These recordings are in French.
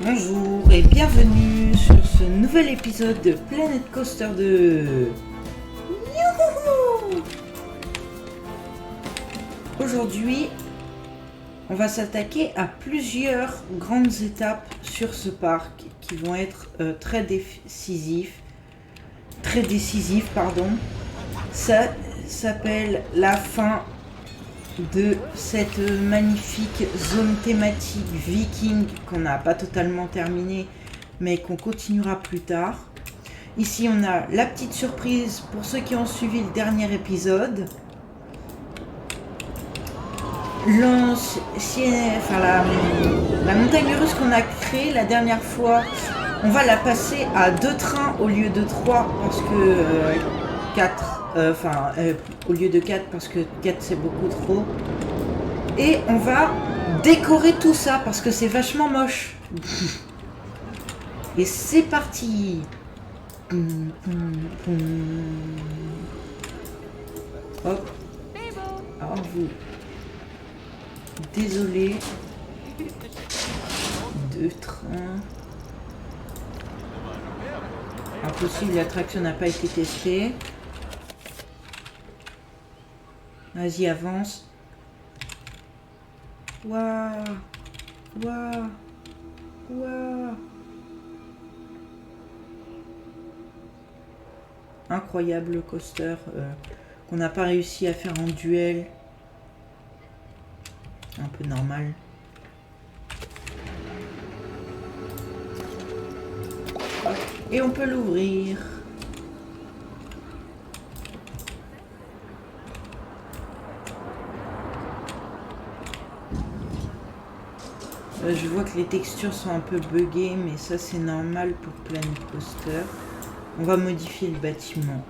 Bonjour et bienvenue sur ce nouvel épisode de Planet Coaster 2. Youhou! Aujourd'hui, on va s'attaquer à plusieurs grandes étapes sur ce parc qui vont être très décisifs. Ça s'appelle la fin de cette magnifique zone thématique viking qu'on n'a pas totalement terminée mais qu'on continuera plus tard. Ici on a la petite surprise pour ceux qui ont suivi le dernier épisode. La montagne russe qu'on a créée la dernière fois, on va la passer à 2 trains au lieu de 3 parce que 4. Au lieu de 4 parce que 4 c'est beaucoup trop. Et on va décorer tout ça parce que c'est vachement moche. Et c'est parti. Hop. Alors vous. Désolé. 2 trains. Impossible, l'attraction n'a pas été testée. Vas-y, avance. Waouh. Waouh. Waouh. Incroyable coaster qu'on n'a pas réussi à faire en duel. Un peu normal. Et on peut l'ouvrir. Je vois que les textures sont un peu buggées, mais ça c'est normal pour Planet Coaster. On va modifier le bâtiment.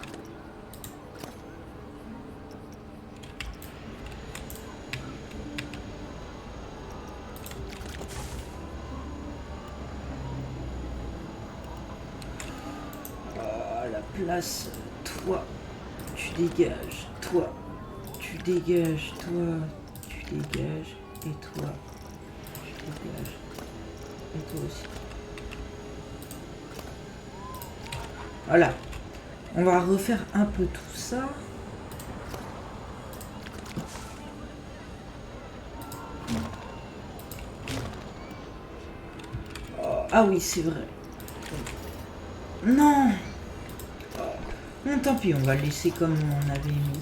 Oh, la place. Toi, tu dégages. Toi, tu dégages. Toi, tu dégages. Et toi. Et toi aussi. Voilà. On va refaire un peu tout ça. Oh, ah oui, c'est vrai. Non. Non, tant pis, on va le laisser comme on avait mis.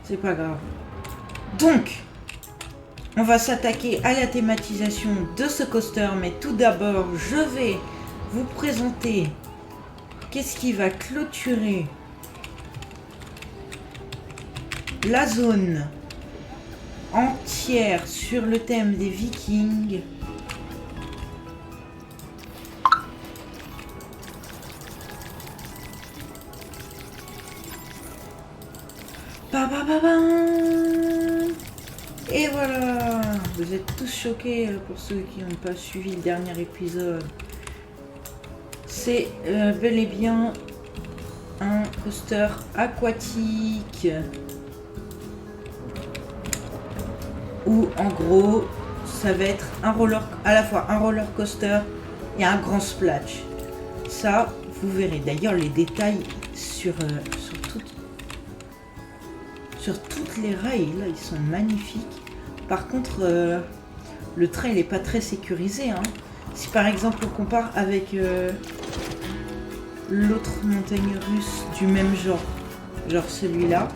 C'est pas grave. Donc, on va s'attaquer à la thématisation de ce coaster, mais tout d'abord, je vais vous présenter qu'est-ce qui va clôturer la zone entière sur le thème des Vikings. Et voilà, vous êtes tous choqués pour ceux qui n'ont pas suivi le dernier épisode. C'est bel et bien un coaster aquatique où en gros ça va être à la fois un roller coaster et un grand splash. Ça, vous verrez d'ailleurs les détails sur toutes les rails, là ils sont magnifiques. Par contre, le train il n'est pas très sécurisé. Hein. Si par exemple on compare avec l'autre montagne russe du même genre celui-là.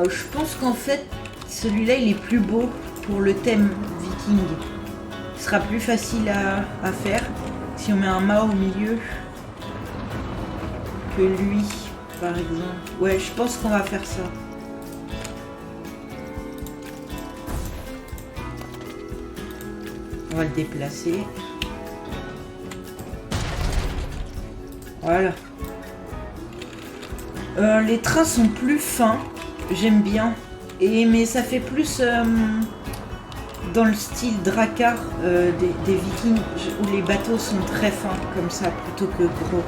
Je pense qu'en fait, celui-là il est plus beau pour le thème viking. Il sera plus facile à faire si on met un mât au milieu que lui, par exemple. Ouais, je pense qu'on va faire ça. On va le déplacer. Voilà. Les trains sont plus fins. J'aime bien. Mais ça fait plus dans le style Drakkar des Vikings, où les bateaux sont très fins, comme ça, plutôt que gros.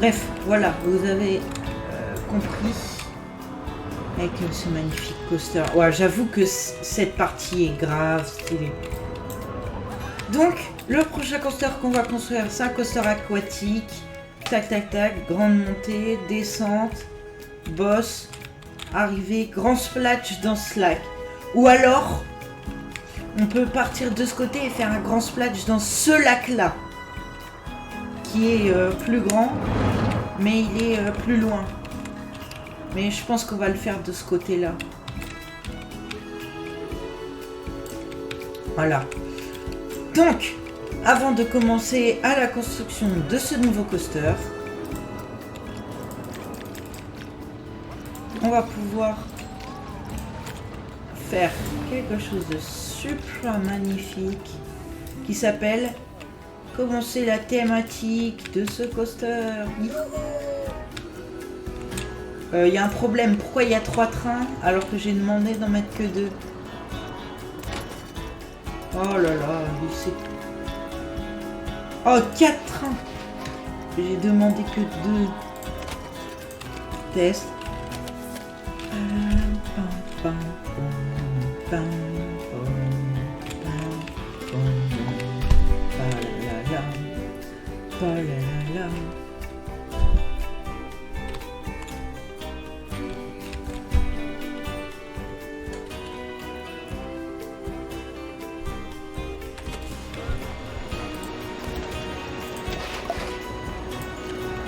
Bref, voilà, vous avez compris avec ce magnifique coaster. Ouais, j'avoue que cette partie est grave stylée. Donc, le prochain coaster qu'on va construire, c'est un coaster aquatique. Tac, tac, tac, grande montée, descente, boss, arrivée, grand splash dans ce lac. Ou alors, on peut partir de ce côté et faire un grand splash dans ce lac-là. Qui est plus grand, mais il est plus loin. Mais je pense qu'on va le faire de ce côté-là. Voilà. Donc, avant de commencer à la construction de ce nouveau coaster, on va pouvoir faire quelque chose de super magnifique qui s'appelle commencer la thématique de ce coaster. Y a un problème. Pourquoi il y a 3 trains alors que j'ai demandé d'en mettre que 2? Oh là là, c'est... Oh, 4 trains. J'ai demandé que 2. Test.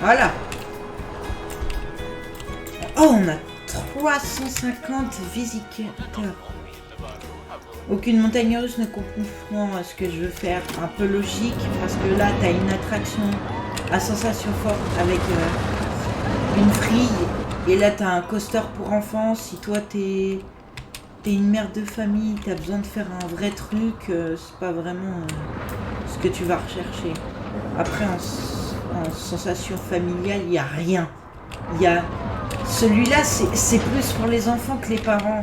Voilà. Oh, on a 350 visiteurs. Aucune montagne russe ne comprend ce que je veux faire. Un peu logique, parce que là, tu as une attraction à sensation forte avec une vrille. Et là, tu as un coaster pour enfants. Si toi, t'es une mère de famille, tu as besoin de faire un vrai truc, c'est pas vraiment ce que tu vas rechercher. Après, en sensation familiale, il n'y a rien. Il y a... Celui-là, c'est plus pour les enfants que les parents.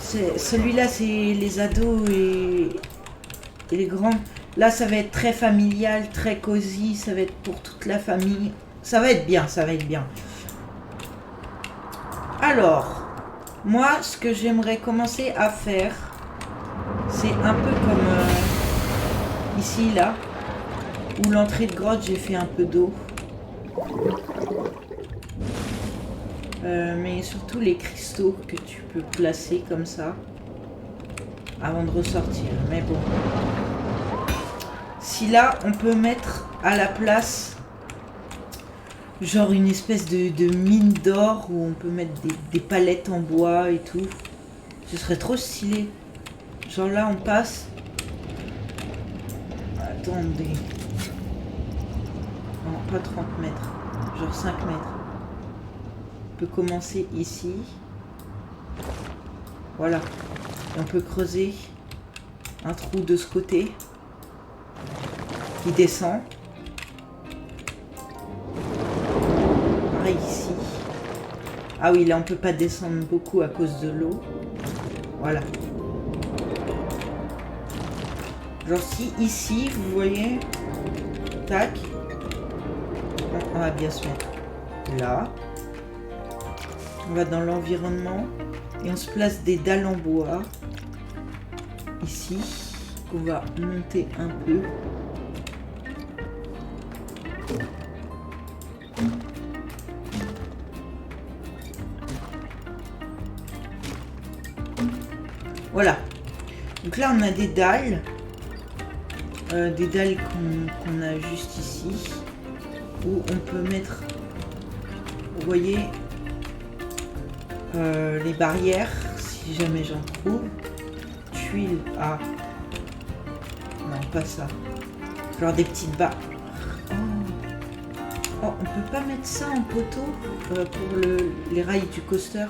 Celui-là, c'est les ados et les grands. Là, ça va être très familial, très cosy. Ça va être pour toute la famille. Ça va être bien, ça va être bien. Alors, moi, ce que j'aimerais commencer à faire, c'est un peu comme ici, là, où l'entrée de grotte, j'ai fait un peu d'eau. Mais surtout les cristaux que tu peux placer comme ça avant de ressortir. Mais bon. Si là, on peut mettre à la place genre une espèce de mine d'or où on peut mettre des palettes en bois et tout. Ce serait trop stylé. Genre là, on passe. Attendez. Non, pas 30 mètres. Genre 5 mètres. On peut commencer ici. Voilà. Et on peut creuser un trou de ce côté qui descend. Pareil ici. Ah oui, là on peut pas descendre beaucoup à cause de l'eau. Voilà. Genre si ici, vous voyez, tac. On va bien se mettre là. On va dans l'environnement et on se place des dalles en bois ici qu'on va monter un peu. Voilà. Donc là on a des dalles qu'on a juste ici où on peut mettre, vous voyez, les barrières, si jamais j'en trouve. Tuiles à... Non, pas ça. Genre des petites barres. Oh, on peut pas mettre ça en poteau pour les rails du coaster.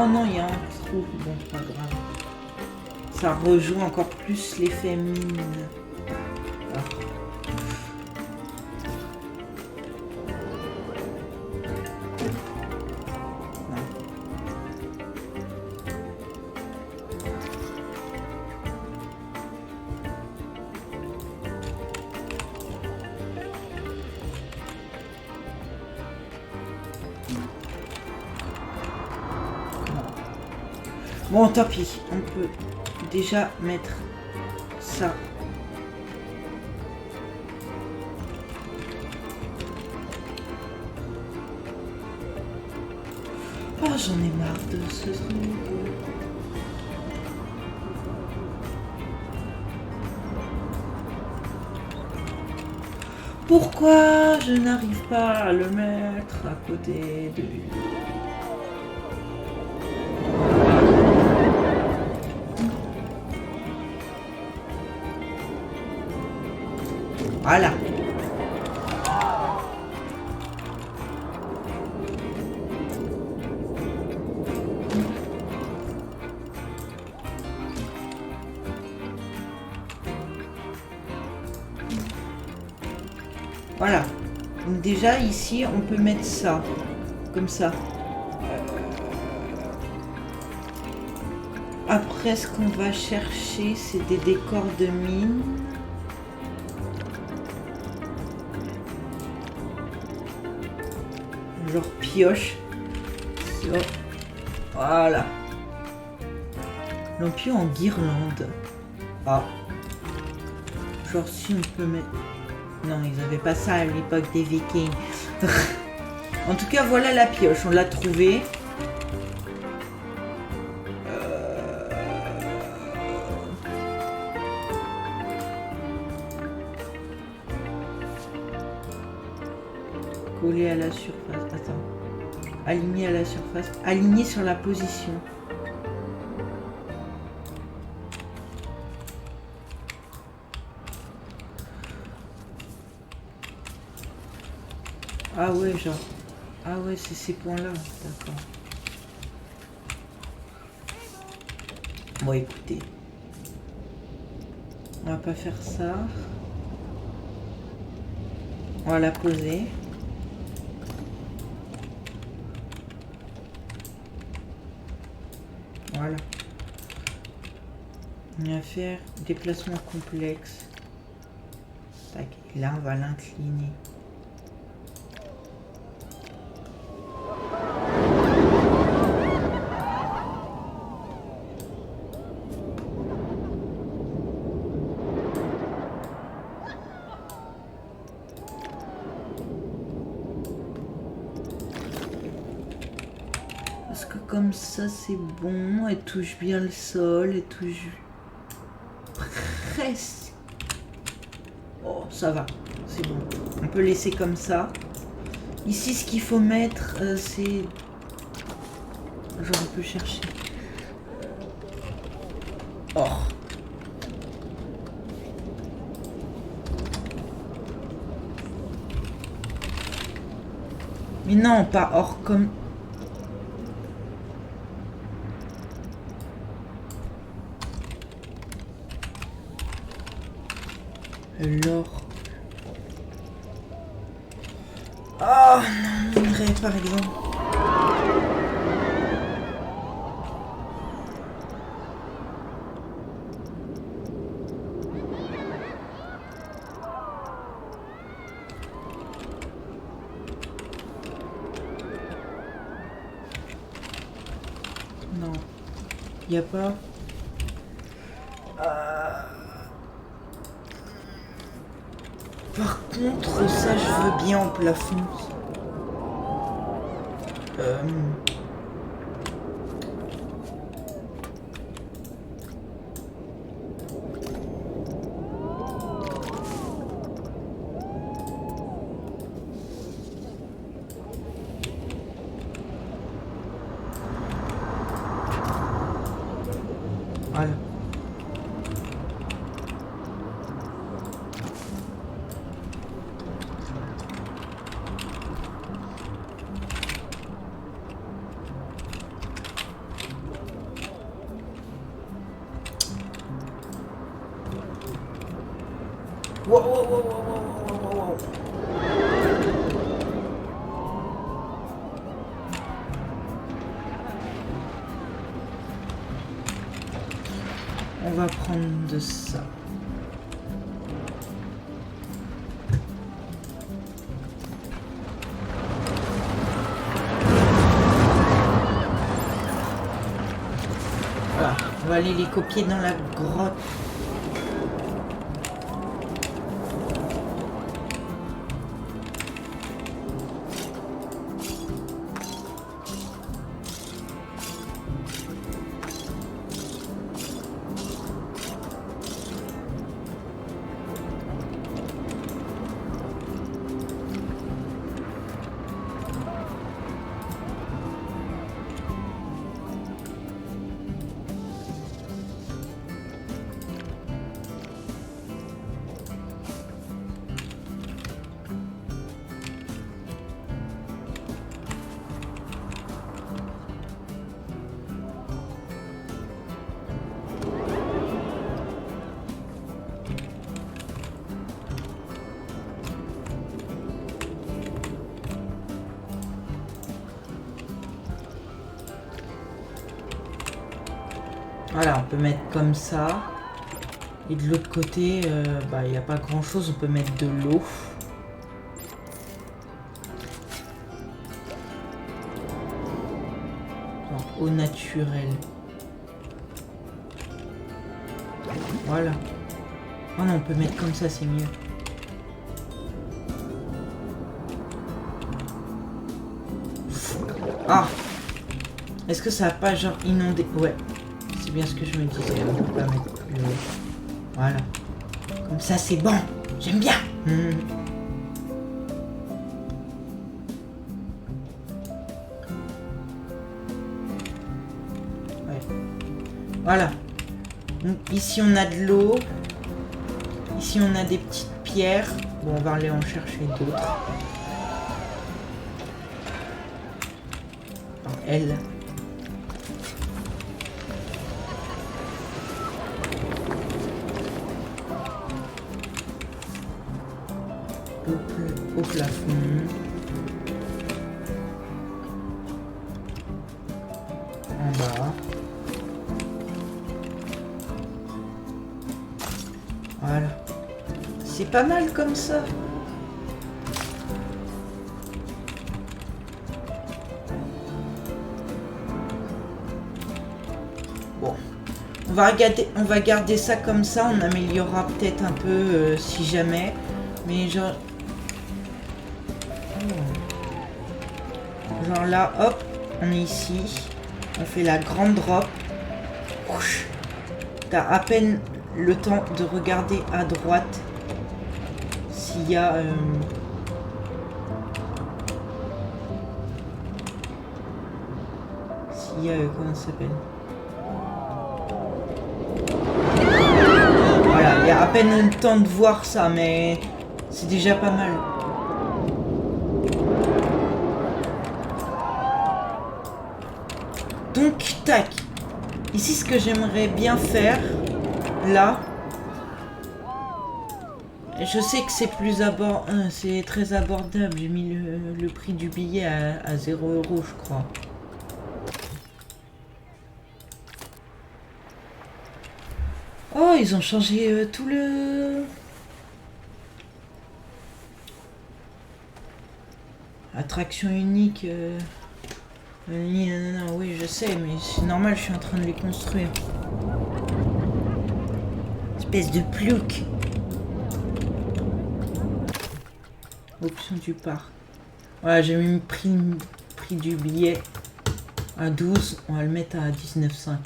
Oh non, il y a un trou. Bon, pas grave. Ça rejoue encore plus l'effet mine. Bon, tant pis. On peut déjà mettre ça. Oh, j'en ai marre de ce truc. Pourquoi je n'arrive pas à le mettre à côté de lui? Voilà. Voilà. Donc déjà ici on peut mettre ça. Comme ça. Après ce qu'on va chercher c'est des décors de mine. Genre pioche. So. Voilà. Lampion en guirlande. Ah. Genre si on peut mettre... Non, ils n'avaient pas ça à l'époque des Vikings. En tout cas, voilà la pioche. On l'a trouvée. Collé à la surface. Attends. Aligné à la surface. Aligné sur la position. Ah ouais, genre. Ah ouais, c'est ces points-là. D'accord. Bon, écoutez. On va pas faire ça. On va la poser. Voilà. On va faire déplacement complexe. Tac. Et là, on va l'incliner. Parce que comme ça, c'est bon. Elle touche bien le sol. Elle touche presque. Oh, ça va. C'est bon. On peut laisser comme ça. Ici, ce qu'il faut mettre, c'est... J'aurais pu chercher. Or. Mais non, pas or comme... L'or. Oh non, minerai par exemple. Non, il n'y a pas. Par contre, ça, je veux bien en plafond. Voilà. Wow, wow, wow, wow, wow, wow, wow. On va prendre de ça. On va aller les copier dans la grotte. Voilà, on peut mettre comme ça. Et de l'autre côté, il n'y a pas grand chose, on peut mettre de l'eau. Genre eau naturelle. Voilà. Oh non, on peut mettre comme ça, c'est mieux. Ah! Est-ce que ça va pas genre inondé? Ouais. C'est bien ce que je me disais, on peut pas mettre plus haut. Voilà. Comme ça, c'est bon. J'aime bien. Ouais. Voilà. Donc ici, on a de l'eau. Ici, on a des petites pierres. Bon, on va aller en chercher d'autres. Elle. Au plafond. En bas. Voilà. C'est pas mal comme ça. Bon. On va garder ça comme ça. On améliorera peut-être un peu si jamais. Mais genre... Genre là, hop, on est ici. On fait la grande drop. T'as à peine le temps de regarder à droite s'il y a... s'il y a... comment ça s'appelle? Voilà, il y a à peine le temps de voir ça, mais c'est déjà pas mal. Donc, tac. Ici, ce que j'aimerais bien faire, là, je sais que c'est c'est très abordable. J'ai mis le prix du billet à 0 €, je crois. Oh, ils ont changé tout le... Attraction unique... Non, oui, je sais, mais c'est normal, je suis en train de les construire. Espèce de plouc. Option du parc. Voilà, j'ai mis le prix du billet à 12. On va le mettre à 19,50.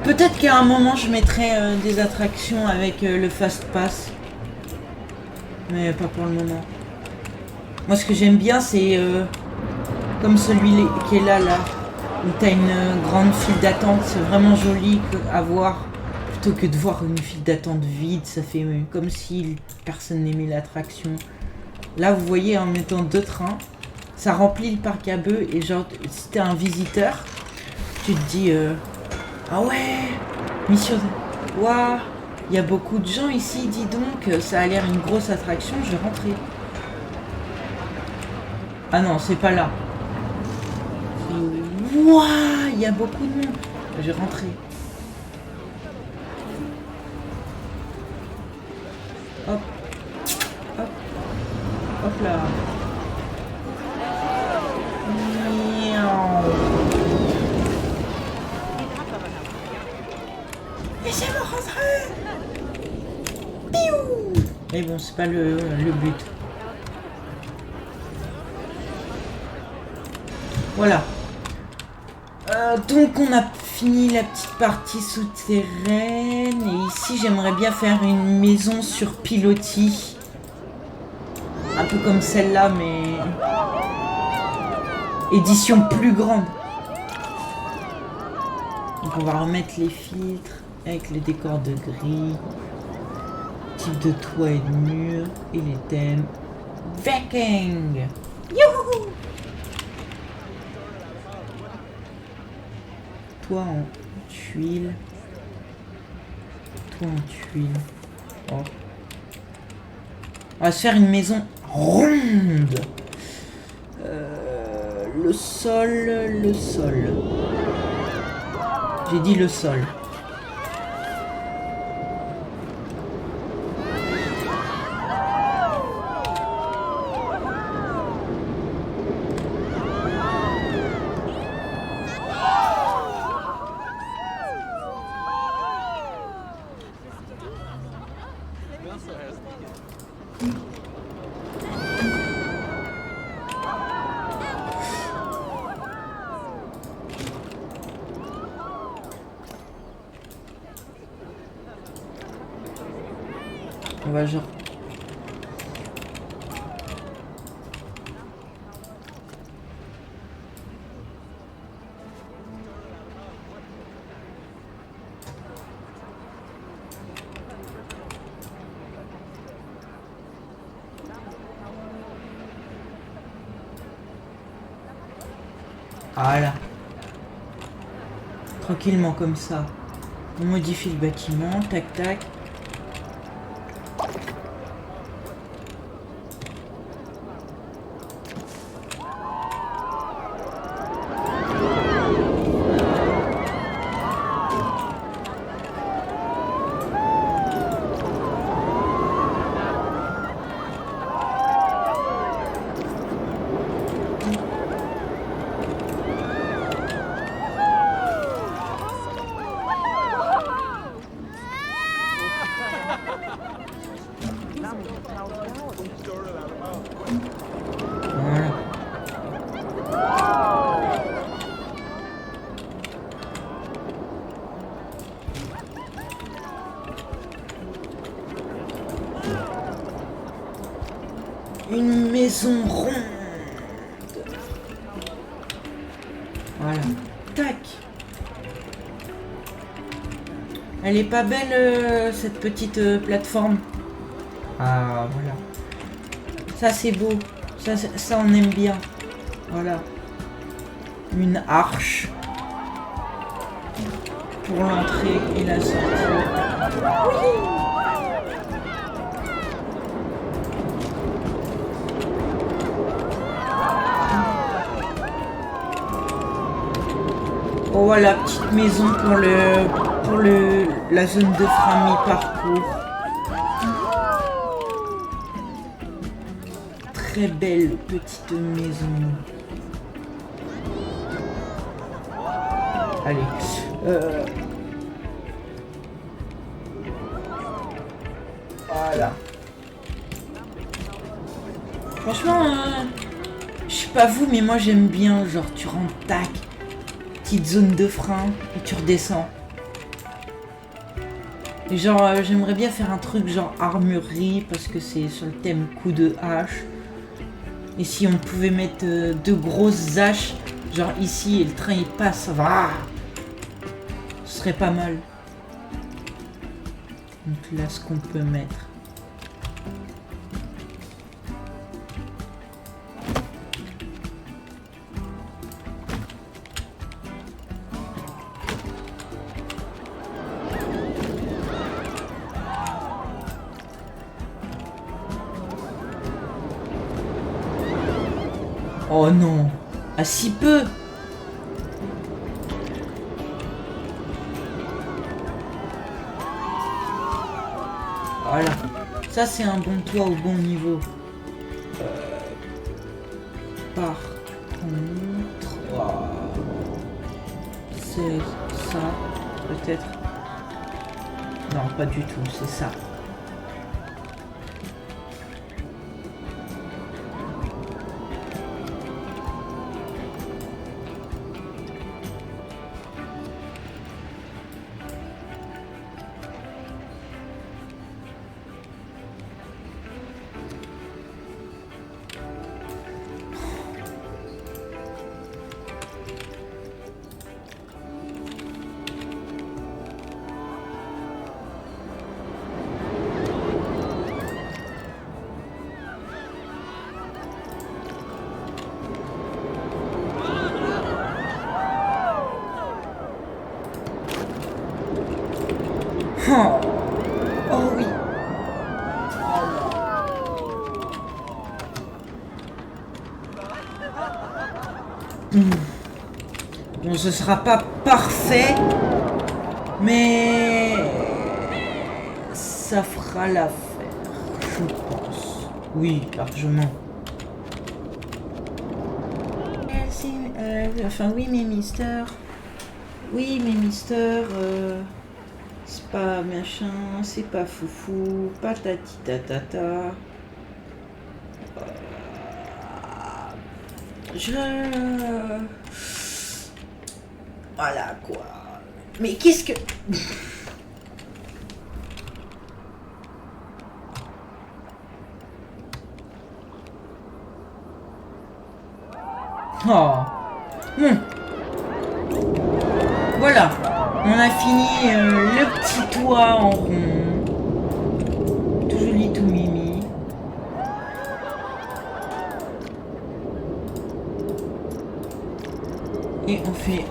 Peut-être qu'à un moment, je mettrai des attractions avec le Fast Pass. Mais pas pour le moment. Moi, ce que j'aime bien, c'est comme celui qui est là, où t'as une grande file d'attente. C'est vraiment joli à voir. Plutôt que de voir une file d'attente vide, ça fait comme si personne n'aimait l'attraction. Là, vous voyez, en mettant 2 trains, ça remplit le parc à bœufs. Et genre, si t'es un visiteur, tu te dis ah ouais, mission... Waouh, il y a beaucoup de gens ici, dis donc, ça a l'air une grosse attraction, je vais rentrer. Ah non, c'est pas là. Waouh, il y a beaucoup de monde. Je vais rentrer. Hop. Hop. Hop là. Mais bon, c'est pas le but. Voilà. Donc on a fini la petite partie souterraine. Et ici, j'aimerais bien faire une maison sur pilotis. Un peu comme celle-là, mais... édition plus grande. Donc on va remettre les filtres avec les décors de gris, type de toit et de mur et les thèmes Viking. Youhou! Toit en tuiles. Toit en tuiles. Oh. On va se faire une maison ronde. Le sol. J'ai dit le sol. On va genre... Voilà. Tranquillement comme ça. On modifie le bâtiment, tac tac. Une maison ronde. Voilà. Tac. Elle est pas belle cette petite plateforme. Ah voilà. Ça c'est beau. Ça on aime bien. Voilà. Une arche. Pour l'entrée et la sortie. Oui. Oh voilà, petite maison pour la zone de frein mi-parcours. Très belle petite maison. Allez. Voilà. Franchement, je sais pas vous, mais moi j'aime bien. Genre tu rentres tac. Petite zone de frein et tu redescends. Et genre j'aimerais bien faire un truc genre armurerie parce que c'est sur le thème coup de hache. Et si on pouvait mettre deux grosses haches genre ici et le train il passe, ce serait pas mal. Donc là ce qu'on peut mettre. Oh non, à si peu. Voilà, ça c'est un bon toit au bon niveau. Par contre, c'est ça, peut-être. Non, pas du tout, c'est ça. Bon, ce sera pas parfait, mais ça fera l'affaire, je pense. Oui, largement. Enfin, oui, mais Mister. Oui, mais Mister. C'est pas machin, c'est pas foufou, patati tatata. Voilà quoi. Mais qu'est-ce que. Oh. Voilà. On a fini le petit toit en rond. Tout joli, tout mimi. Et on fait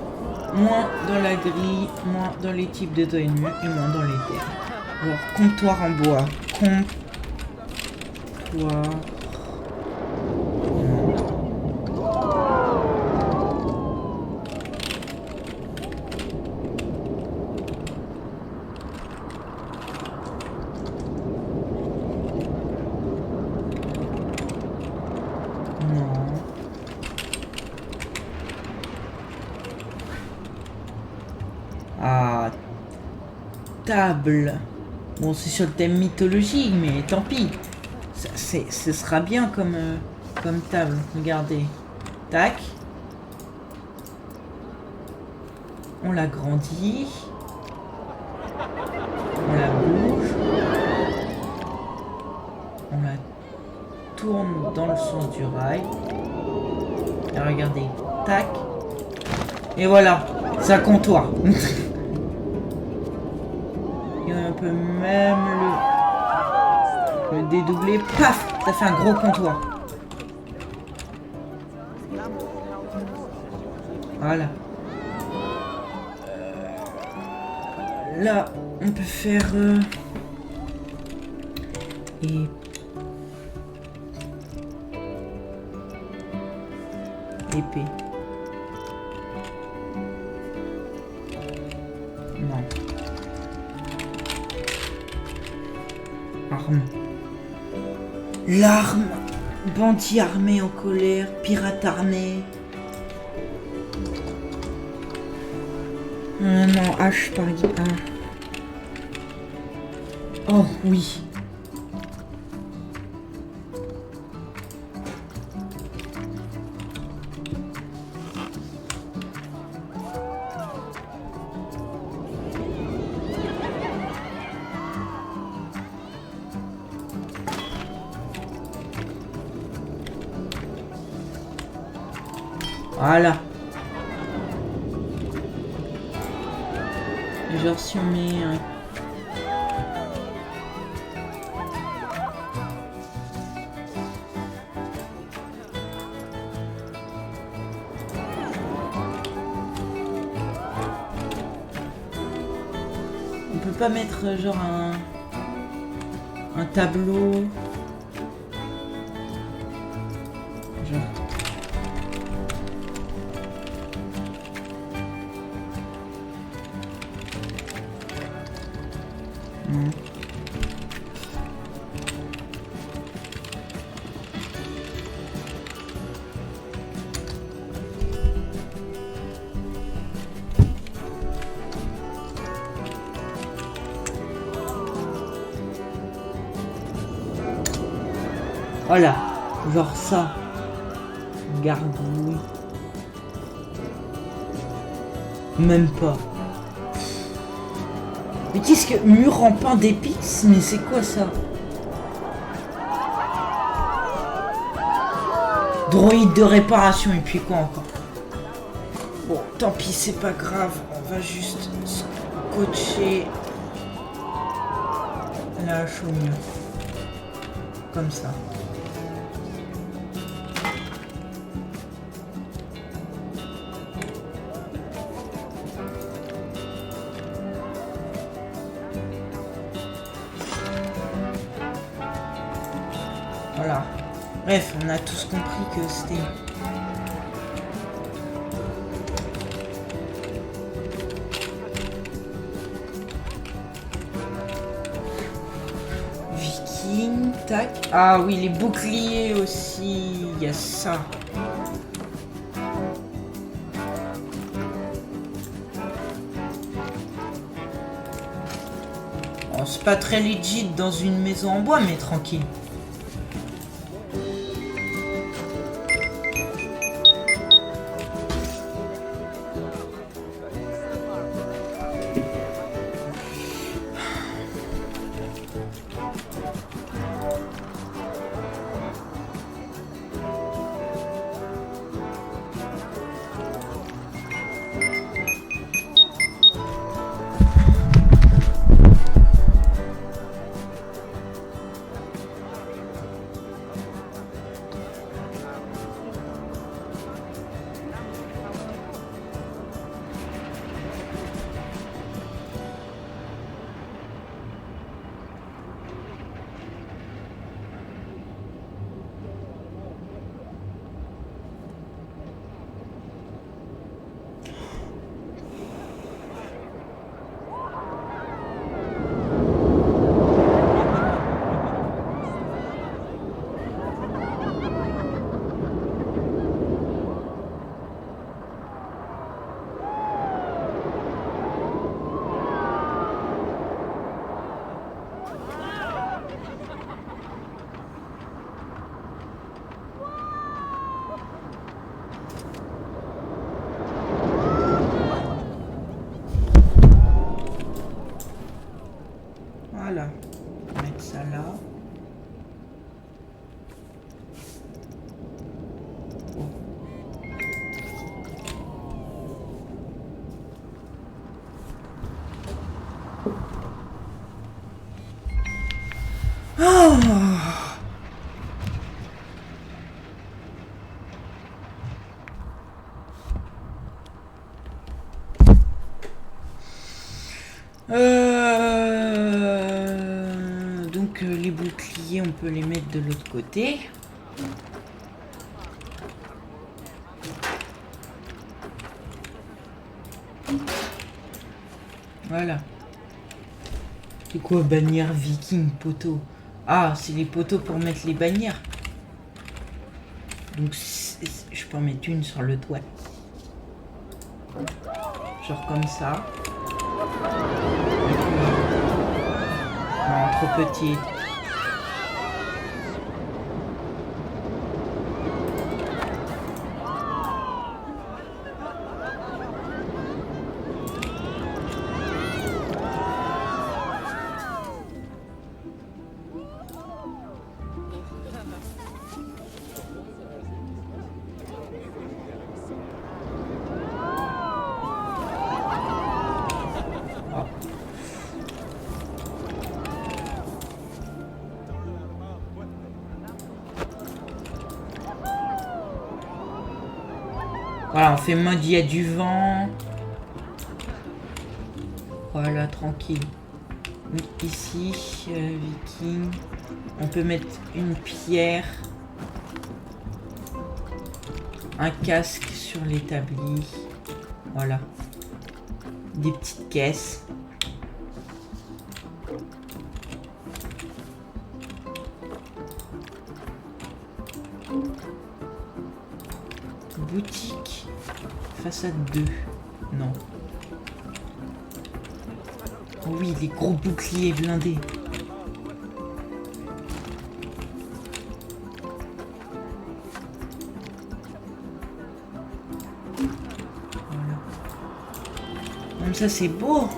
moins dans la grille, moins dans les types de tenues et moins dans les terres. Alors, comptoir en bois. Comptoir. Ah, table. Bon, c'est sur le thème mythologique, mais tant pis. Ce sera bien comme table. Regardez. Tac. On l'agrandit. On la bouge. On la tourne dans le sens du rail. Et regardez. Tac. Et voilà. C'est un comptoir. Et on peut même le dédoubler. Paf! Ça fait un gros comptoir. Voilà. Là, on peut faire... épée. Non. Arme. L'arme. Bandit armé en colère. Pirate armé. Non, hache par exemple. Oh oui. Voilà. Genre si on met un... On peut pas mettre genre un tableau. Genre... Voilà, genre ça. Gargouille. Même pas. Mais qu'est-ce que... Mur en pain d'épices? Mais c'est quoi ça? Droïde de réparation, et puis quoi encore? Bon, tant pis, c'est pas grave. On va juste scotcher la hache au mur. Comme ça. Voilà. Bref, on a tous compris que c'était Tac. Ah oui, les boucliers aussi. Il y a ça. Bon, c'est pas très legit dans une maison en bois, mais tranquille. Voilà. On va mettre ça là. Oh. Donc les boucliers, on peut les mettre de l'autre côté. Voilà. C'est quoi bannière viking poteau? Ah, c'est les poteaux pour mettre les bannières. Donc je peux en mettre une sur le toit. Genre comme ça. Non, trop petit. Voilà, on fait mode il y a du vent. Voilà, tranquille. Ici, viking. On peut mettre une pierre. Un casque sur l'établi. Voilà. Des petites caisses. Boutique. Façade 2. Non. Oh oui, les gros boucliers blindés. Voilà. Comme ça, c'est beau.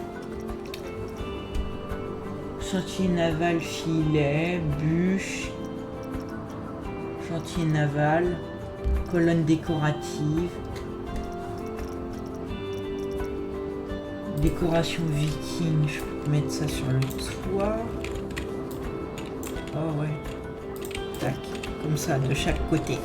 Chantier naval, filet, bûche. Chantier naval. Colonne décorative. Décoration viking, je peux mettre ça sur le toit. Oh ouais. Tac, comme ça, de chaque côté.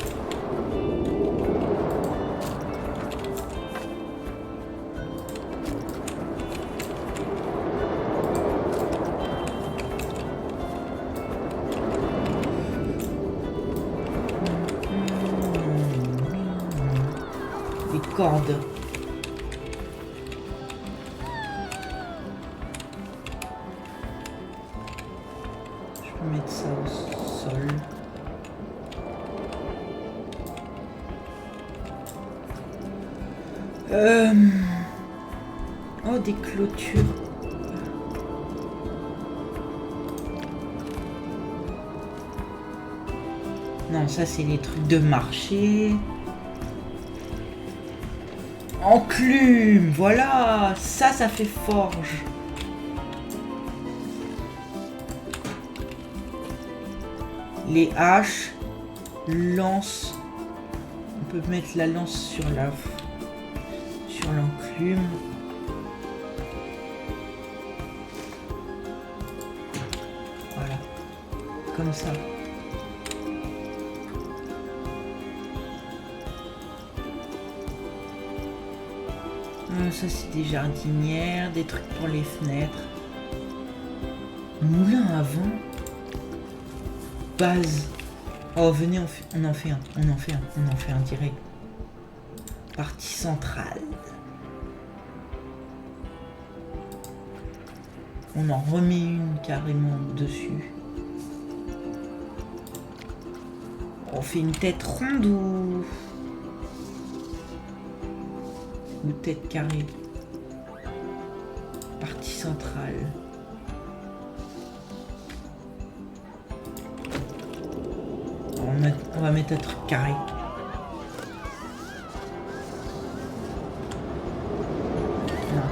Des cordes. Mettre ça au Euh... Oh, des clôtures. Non, ça c'est les trucs de marché. Enclume, voilà. Ça fait forge. Les haches, lance. On peut mettre la lance sur l'enclume. Voilà, comme ça. Ça c'est des jardinières, des trucs pour les fenêtres. Moulin à vent. Base. Oh venez, on en fait un direct. Partie centrale. On en remet une carrément dessus. On fait une tête ronde ou tête carrée. Partie centrale. On va mettre un truc carré. Non.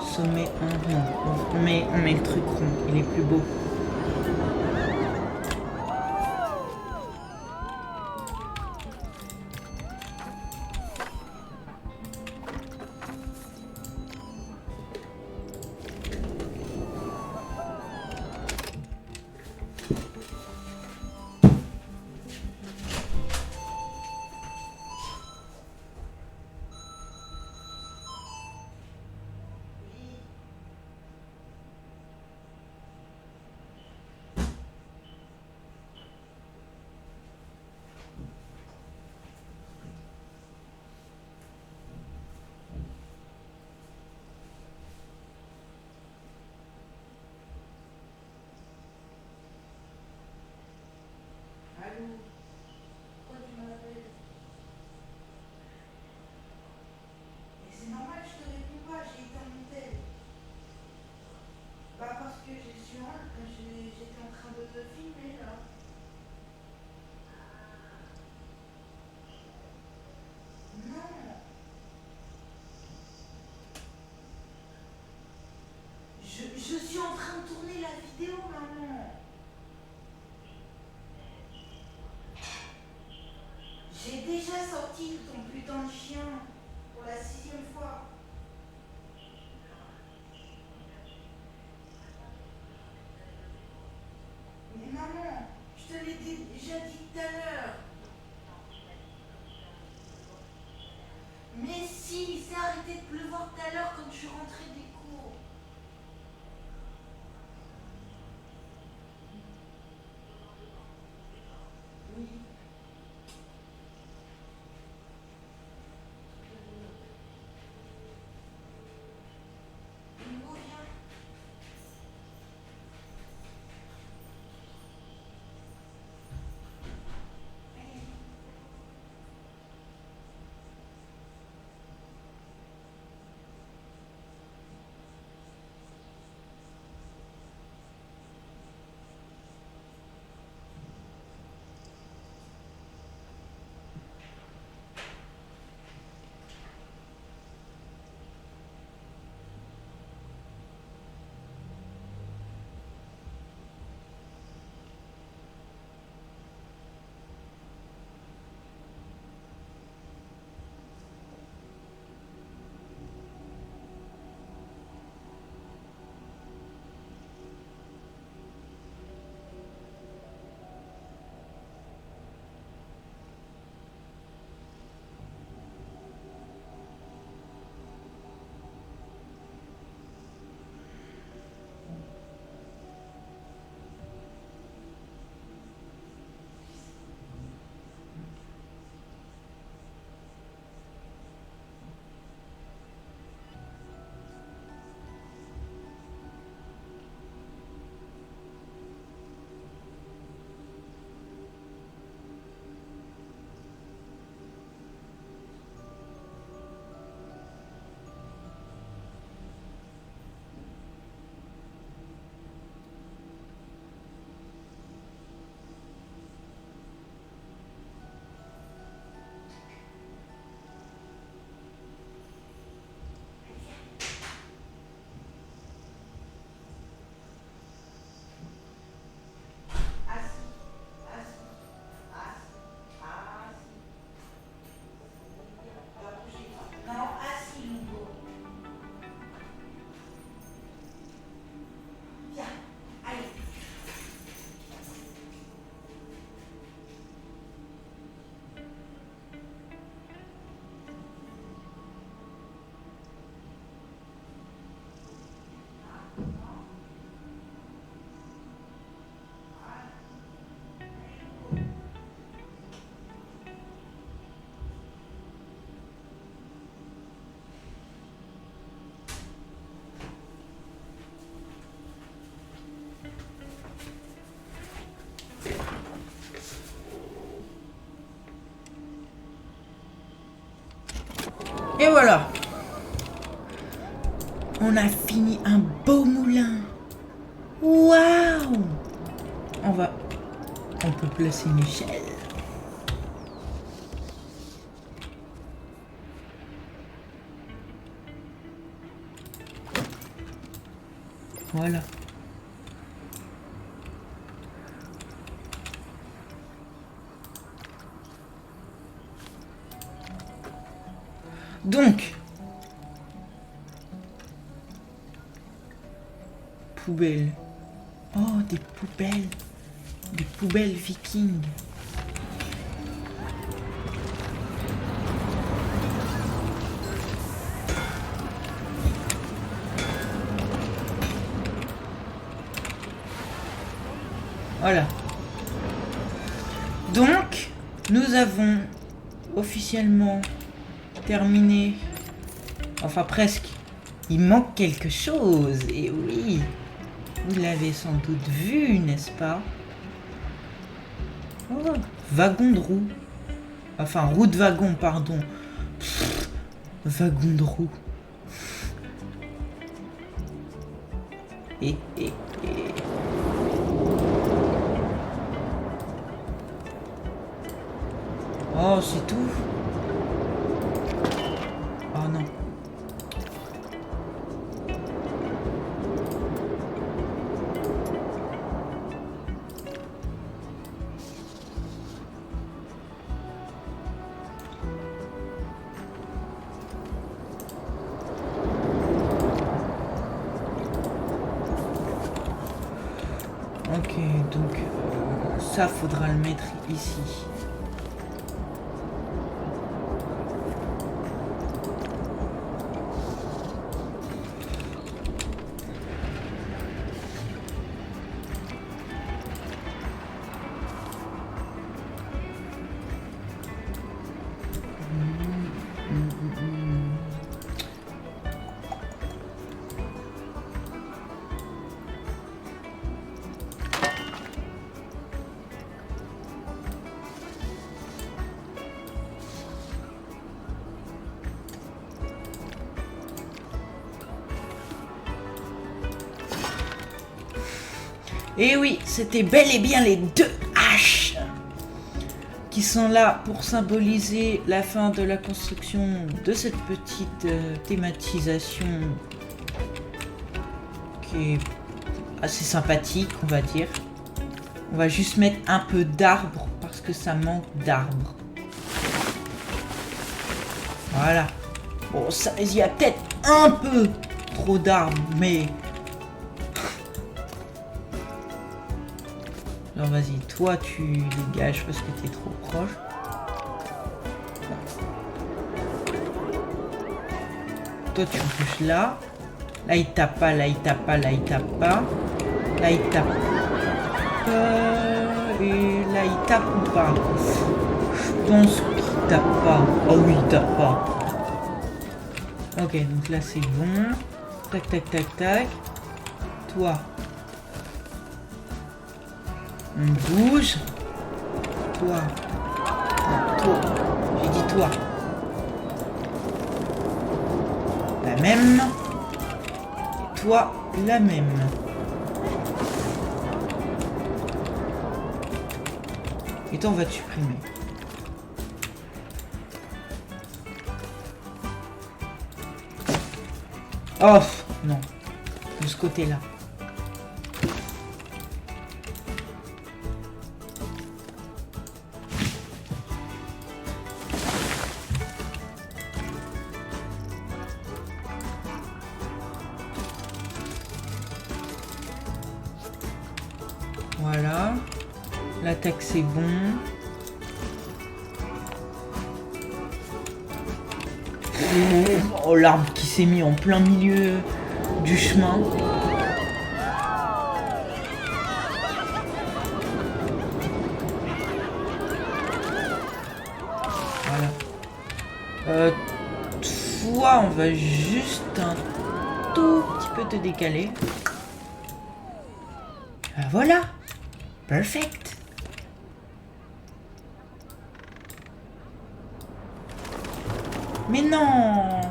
Sommet 1, non. On met le truc rond, il est plus beau. Je suis en train de tourner la vidéo, maman. J'ai déjà sorti ton putain de chien pour la 6e fois. Mais maman, je te l'ai déjà dit tout à l'heure. Mais si, c'est arrêté de pleuvoir tout à l'heure quand je suis rentrée des cours. Oui. Et voilà. On a fini un beau moulin. Waouh! On peut placer une échelle. Voilà. Donc, poubelles. Oh, des poubelles. Des poubelles vikings. Voilà. Donc, nous avons officiellement terminé. Enfin, presque. Il manque quelque chose. Et oui, vous l'avez sans doute vu, n'est-ce pas? Oh, wagon de roue. Enfin, roue de wagon, pardon. Wagon de roue. Et. Oh, c'est tout. Oh non. Ok, donc ça faudra le mettre ici. Et oui, c'était bel et bien les 2 haches qui sont là pour symboliser la fin de la construction de cette petite thématisation qui est assez sympathique, on va dire. On va juste mettre un peu d'arbres parce que ça manque d'arbres. Voilà. Bon, il y a peut-être un peu trop d'arbres, mais... Alors vas-y, toi tu dégages parce que t'es trop proche. Toi tu bouges là. Là il tape pas, là il tape pas, là il tape pas. Là il tape. Et là il tape ou pas? Je pense qu'il tape pas. Oh oui, il tape pas. Ok, donc là c'est bon. Tac, tac, tac, tac. Toi. On bouge. Toi. Non, toi. J'ai dit toi. La même. Et toi, la même. Et toi, on va te supprimer. Oh, non. De ce côté-là. Voilà. L'attaque, c'est bon. Oh, l'arbre qui s'est mis en plein milieu du chemin. Voilà. Toi, on va juste un tout petit peu te décaler. Voilà. Perfect. Mais non.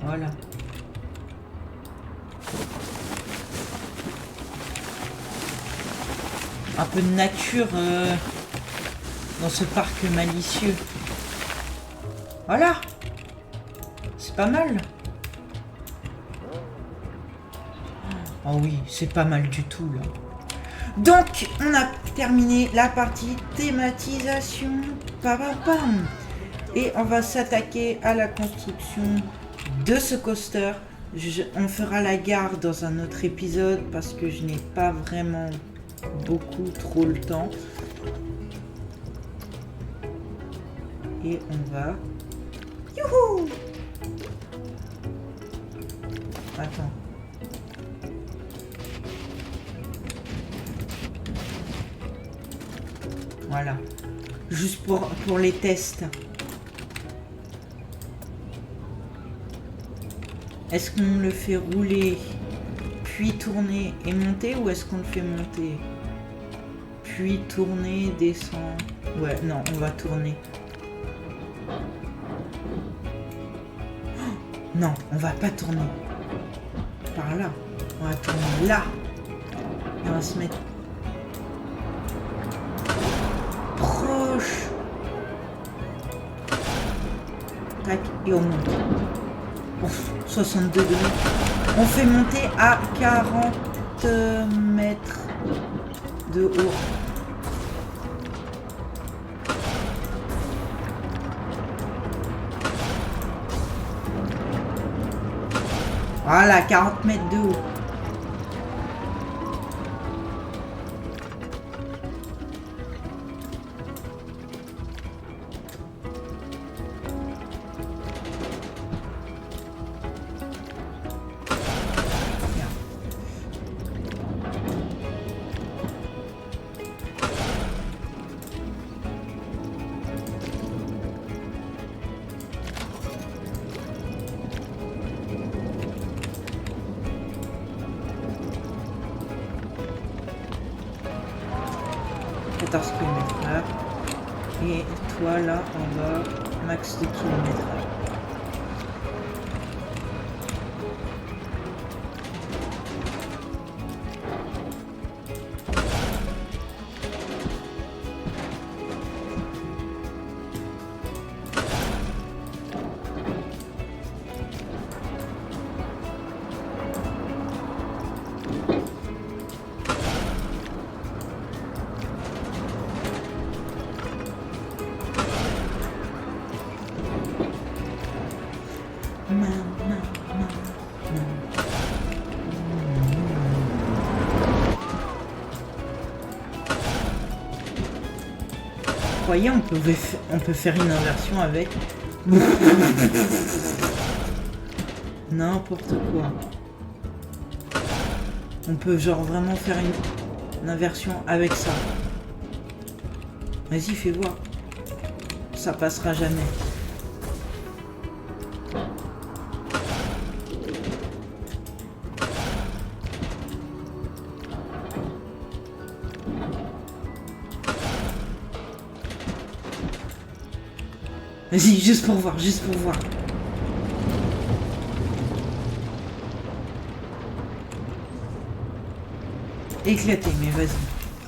Voilà. Un peu de nature dans ce parc malicieux. Voilà. C'est pas mal. Oh oui, c'est pas mal du tout là. Donc, on a terminé la partie thématisation. Pam. Et on va s'attaquer à la construction de ce coaster. On fera la gare dans un autre épisode parce que je n'ai pas vraiment beaucoup trop le temps. Et on va... Youhou! Attends. Voilà. Juste pour les tests. Est-ce qu'on le fait rouler, puis tourner et monter, ou est-ce qu'on le fait monter, puis tourner, descendre? Ouais, non, on va tourner. Oh, non, on va pas tourner. Par là. On va tourner là. Et on va se mettre proche. Tac, et on monte. 62 degrés. On fait monter à 40 mètres de haut. Voilà, 40 mètres de haut. km/h. Et toi là, on va max de km/h. Vous voyez, on peut faire une inversion avec n'importe quoi. On peut genre vraiment faire une inversion avec ça. Vas-y, fais voir. Ça passera jamais. Vas-y, juste pour voir, juste pour voir. Éclaté, mais vas-y,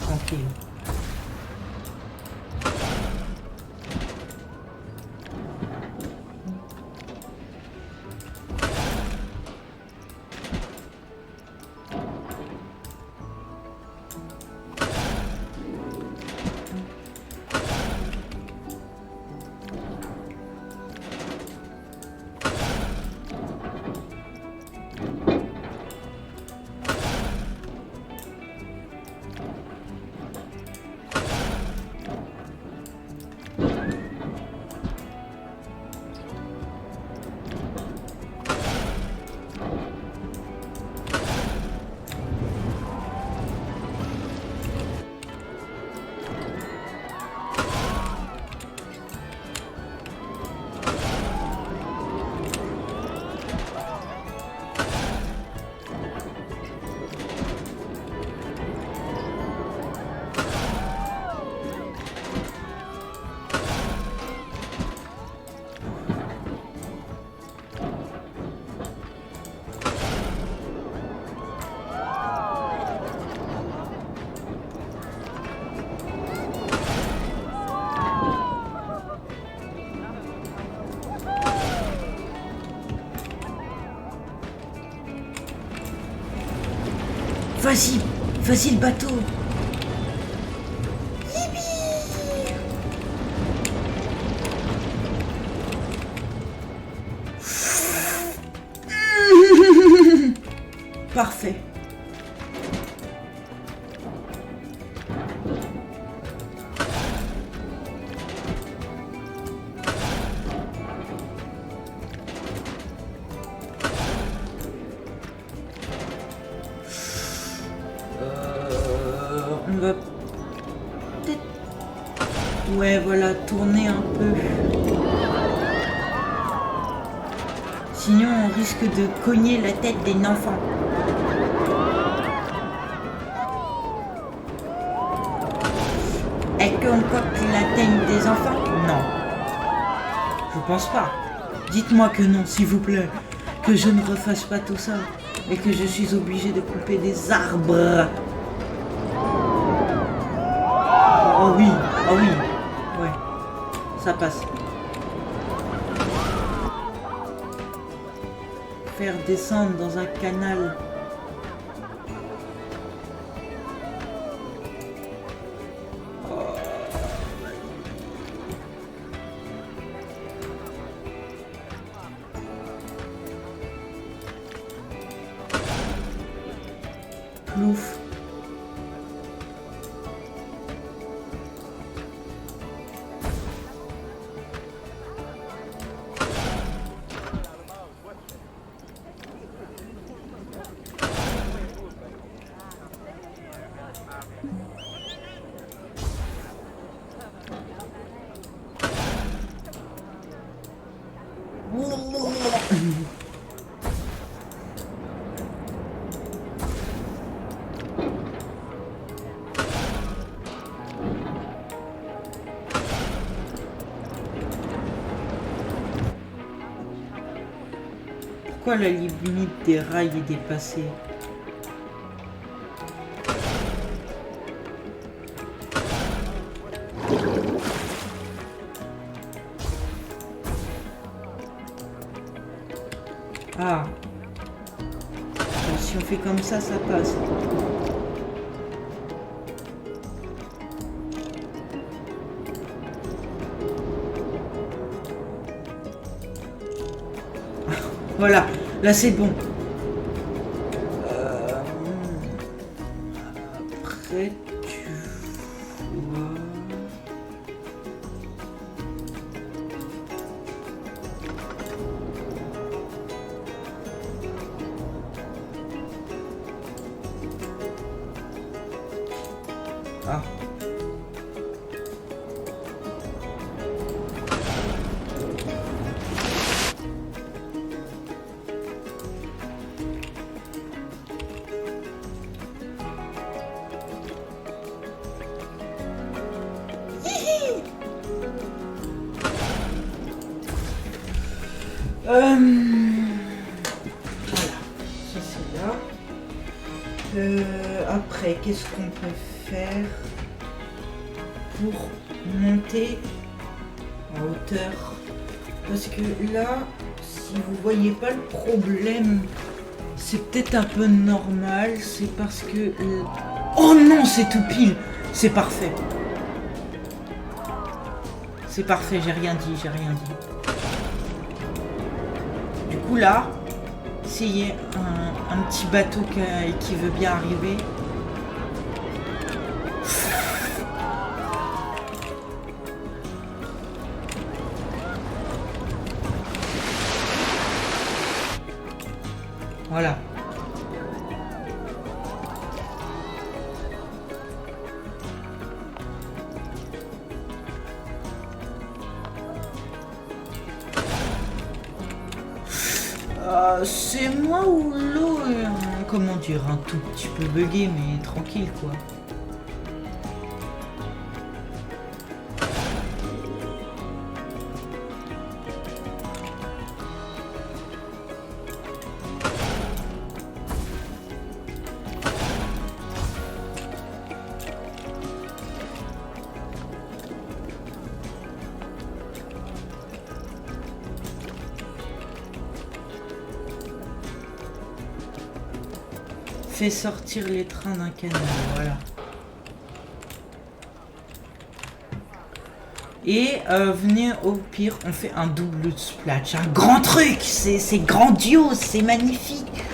tranquille. Vas-y, vas-y le bateau. Parfait. On va peut-être... Ouais, voilà, tourner un peu. Sinon, on risque de cogner la tête des enfants. Est-ce qu'on coque la tête des enfants? Non. Je pense pas. Dites-moi que non, s'il vous plaît. Que je ne refasse pas tout ça. Et que je suis obligé de couper des arbres. Oh oui, oh oui. Ouais, ça passe. Faire descendre dans un canal. Plouf. Pourquoi la limite des rails est dépassée? Ah. Si on fait comme ça passe. Voilà, là c'est bon. Après, tu vois... Ah. Voilà, ça c'est là. Après, qu'est-ce qu'on peut faire pour monter en hauteur? Parce que là, si vous voyez pas le problème, c'est peut-être un peu normal, c'est parce que... Oh non, c'est tout pile. C'est parfait. C'est parfait, j'ai rien dit. Du coup là, s'il y a un petit bateau qui veut bien arriver. Voilà. C'est moi ou l'eau, comment dire, un tout petit peu bugué, mais tranquille quoi. fait sortir les trains d'un canal, voilà. Et venez au pire, on fait un double splash, un grand truc, c'est grandiose, c'est magnifique.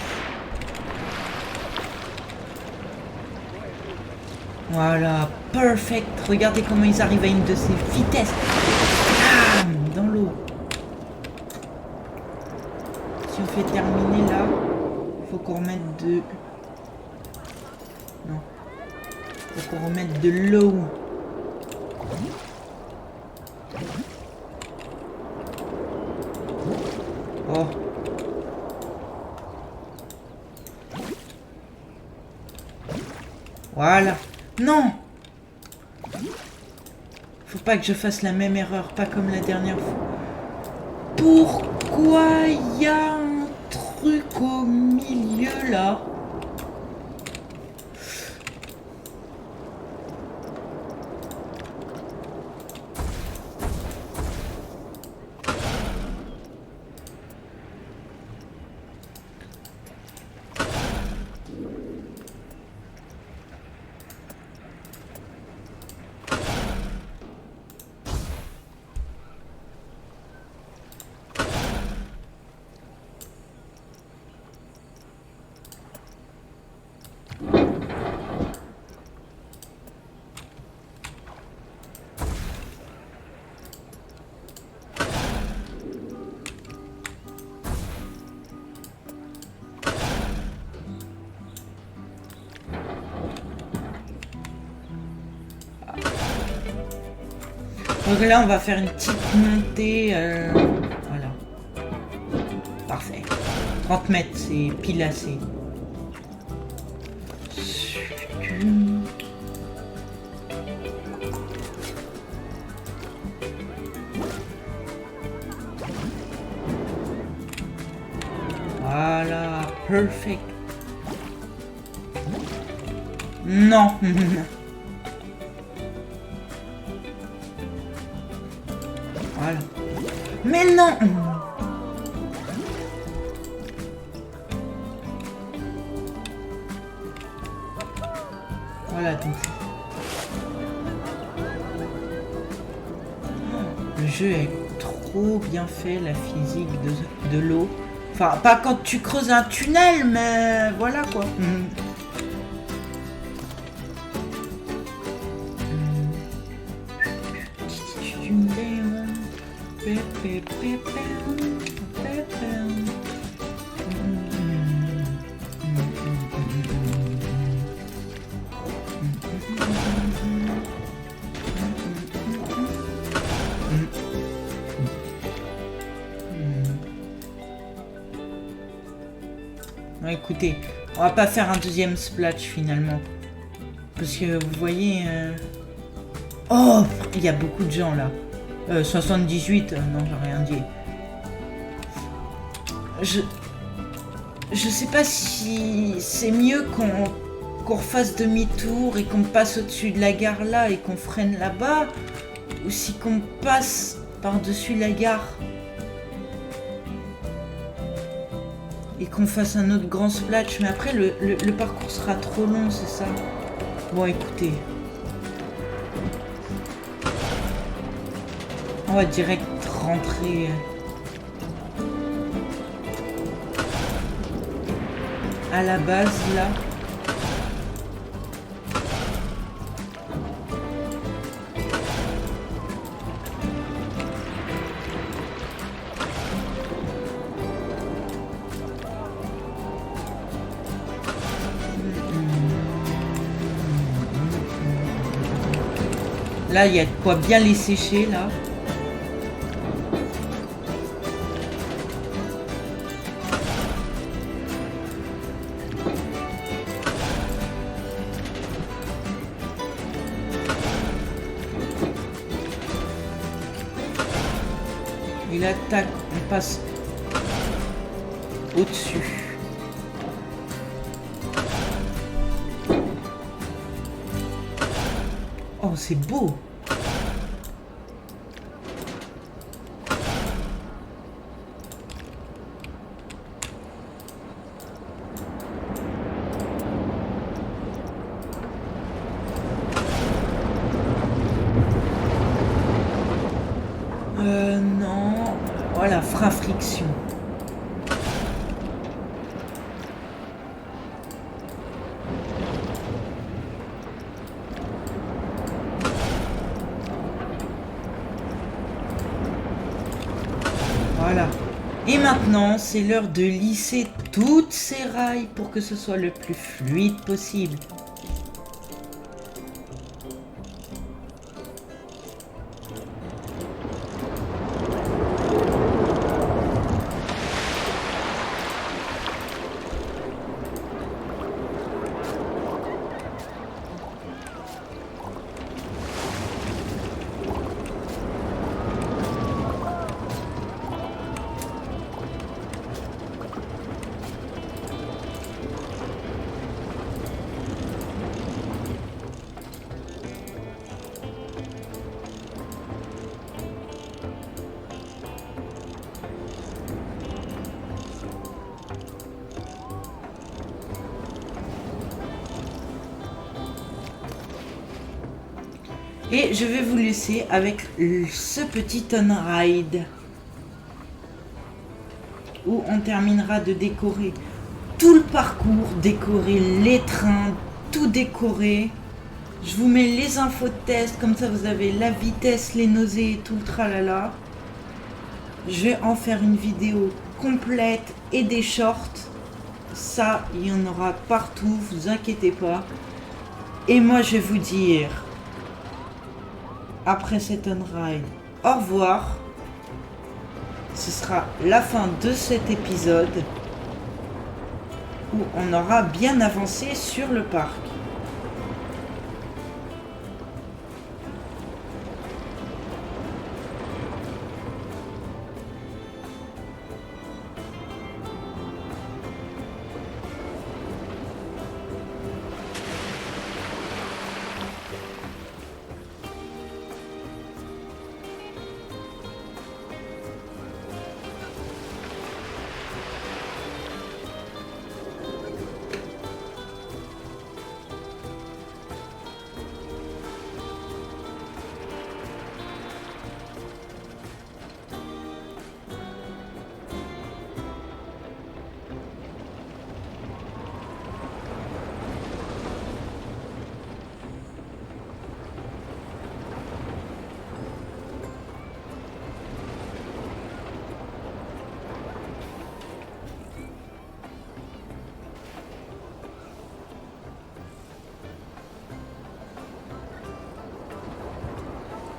Voilà, perfect. Regardez comment ils arrivent à une de ces vitesses. Bam, dans l'eau. Si on fait terminer là, faut qu'on remette de... Non. Faut qu'on remette de l'eau. Oh. Voilà. Non! Faut pas que je fasse la même erreur, pas comme la dernière fois. Pourquoi il y a un truc au milieu là? Donc là, on va faire une petite montée. Voilà. Parfait. 30 mètres, c'est pile assez. Voilà, perfect. Non. Voilà. Mais non. Voilà, donc. Le jeu est trop bien fait, la physique de l'eau. Enfin, pas quand tu creuses un tunnel, mais voilà quoi. Écoutez, on va pas faire un deuxième splash finalement. Parce que vous voyez... Oh, il y a beaucoup de gens là. 78, non, j'ai rien dit. Je sais pas si c'est mieux qu'on refasse demi-tour et qu'on passe au-dessus de la gare là et qu'on freine là-bas, ou si qu'on passe par-dessus la gare et qu'on fasse un autre grand splash. Mais après, le parcours sera trop long, c'est ça. Bon, écoutez. On va direct rentrer. À la base, là. Là, il y a de quoi bien les sécher, là. Et là, tac, on passe au-dessus. Oh, c'est beau! Non. Voilà, frein friction. Voilà. Et maintenant, c'est l'heure de lisser toutes ces rails pour que ce soit le plus fluide possible. Et je vais vous laisser avec ce petit on-ride où on terminera de décorer tout le parcours, décorer les trains, tout décorer. Je vous mets les infos de test, comme ça vous avez la vitesse, les nausées, tout le tralala. Je vais en faire une vidéo complète et des shorts. Ça, il y en aura partout, vous inquiétez pas. Et moi, je vais vous dire, après cet on-ride, au revoir. Ce sera la fin de cet épisode où on aura bien avancé sur le parc.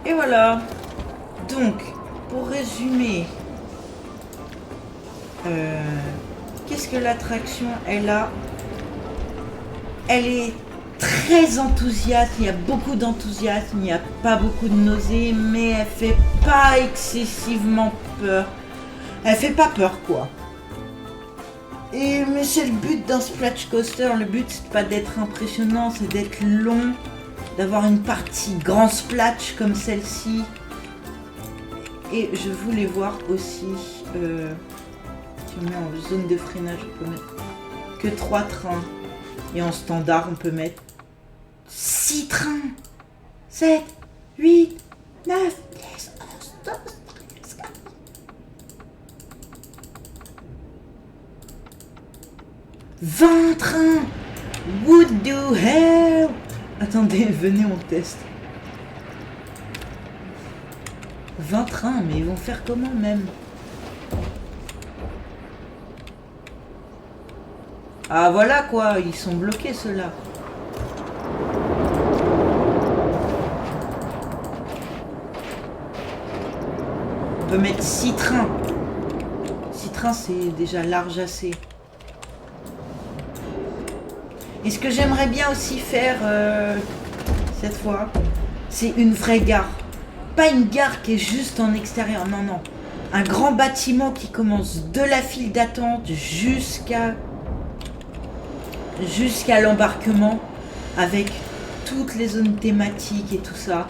Et voilà. Donc, pour résumer, qu'est-ce que l'attraction elle a? Elle est très enthousiaste, il y a beaucoup d'enthousiasme, il n'y a pas beaucoup de nausées, mais elle fait pas excessivement peur. Elle fait pas peur quoi. Mais c'est le but d'un splash coaster, le but c'est pas d'être impressionnant, c'est d'être long, d'avoir une partie grand splash comme celle-ci. Et je voulais voir aussi, si on met en zone de freinage, on peut mettre que 3 trains. Et en standard, on peut mettre 6 trains. 7, 8, 9, 10, 11, 12, 13, 14. 20 trains. What the hell? Attendez, venez, on teste. 20 trains, mais ils vont faire comment même? Ah voilà quoi, ils sont bloqués ceux-là. On peut mettre 6 trains. 6 trains c'est déjà large assez. Et ce que j'aimerais bien aussi faire cette fois, c'est une vraie gare. Pas une gare qui est juste en extérieur, non, non. Un grand bâtiment qui commence de la file d'attente jusqu'à l'embarquement avec toutes les zones thématiques et tout ça.